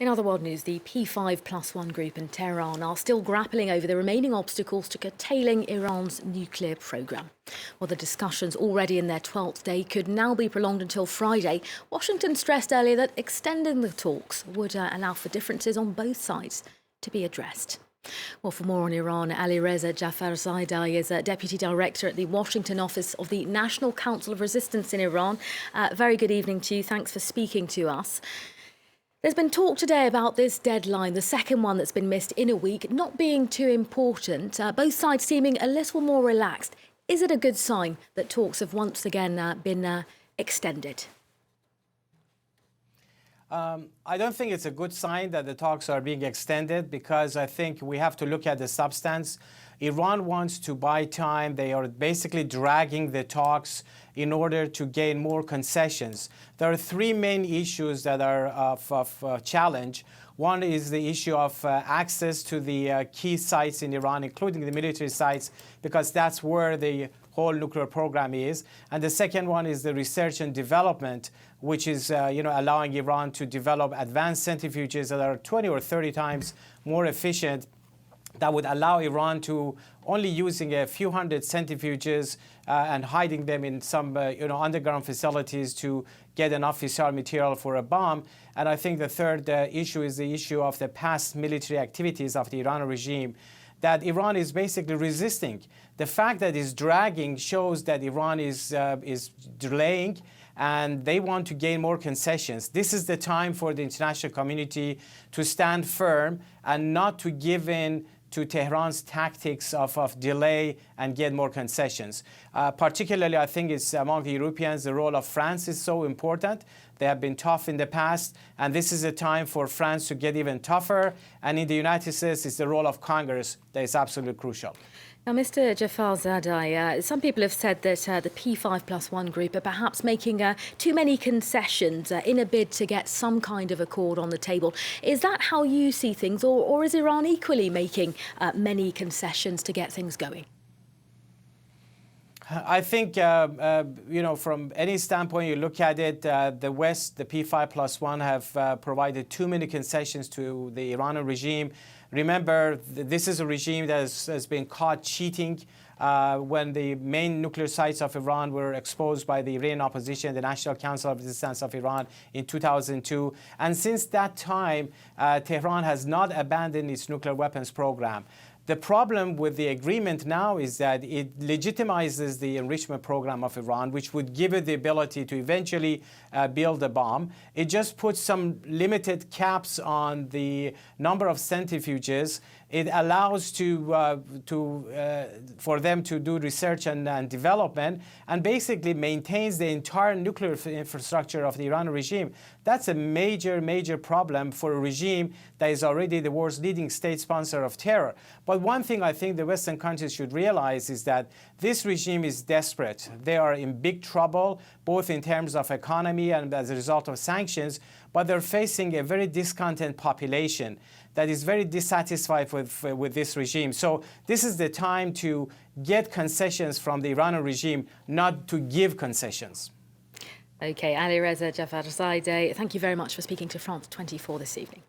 In other world news, the P5+1 group in Tehran are still grappling over the remaining obstacles to curtailing Iran's nuclear programme. While the discussions already in their 12th day could now be prolonged until Friday, Washington stressed earlier that extending the talks would allow for differences on both sides to be addressed. Well, for more on Iran, Alireza Jafarzadeh is a Deputy Director at the Washington office of the National Council of Resistance in Iran. Very good evening to you. Thanks for speaking to us. There's been talk today about this deadline, the second one that's been missed in a week, not being too important, both sides seeming a little more relaxed. Is it a good sign that talks have once again been extended? I don't think it's a good sign that the talks are being extended, because I think we have to look at the substance. Iran wants to buy time. They are basically dragging the talks in order to gain more concessions. There are three main issues that are of challenge. One is the issue of access to the key sites in Iran, including the military sites, because that's where the whole nuclear program is. And the second one is the research and development, which is allowing Iran to develop advanced centrifuges that are 20 or 30 times more efficient, that would allow Iran to only using a few hundred centrifuges and hiding them in some underground facilities to get enough fissile material for a bomb. And I think the third issue is the issue of the past military activities of the Iranian regime, that Iran is basically resisting. The fact that it's dragging shows that Iran is delaying, and they want to gain more concessions. This is the time for the international community to stand firm and not to give in to Tehran's tactics of delay and get more concessions. Particularly, I think it's among the Europeans, the role of France is so important. They have been tough in the past, and this is a time for France to get even tougher. And in the United States, it's the role of Congress that is absolutely crucial. Now, Mr. Jafarzadeh, some people have said that the P5+1 group are perhaps making too many concessions in a bid to get some kind of accord on the table. Is that how you see things, or is Iran equally making many concessions to get things going? I think, from any standpoint you look at it, the West, the P5+1 have provided too many concessions to the Iranian regime. Remember, this is a regime that has been caught cheating when the main nuclear sites of Iran were exposed by the Iranian opposition, the National Council of Resistance of Iran, in 2002. And since that time, Tehran has not abandoned its nuclear weapons program. The problem with the agreement now is that it legitimizes the enrichment program of Iran, which would give it the ability to eventually build a bomb. It just puts some limited caps on the number of centrifuges. It allows for them to do research and development, and basically maintains the entire nuclear infrastructure of the Iranian regime. That's a major, major problem for a regime that is already the world's leading state sponsor of terror. But one thing I think the Western countries should realize is that this regime is desperate. They are in big trouble, both in terms of economy and as a result of sanctions, but they're facing a very discontent population that is very dissatisfied with this regime. So this is the time to get concessions from the Iranian regime, not to give concessions. OK, Alireza Jafarzadeh, thank you very much for speaking to France 24 this evening.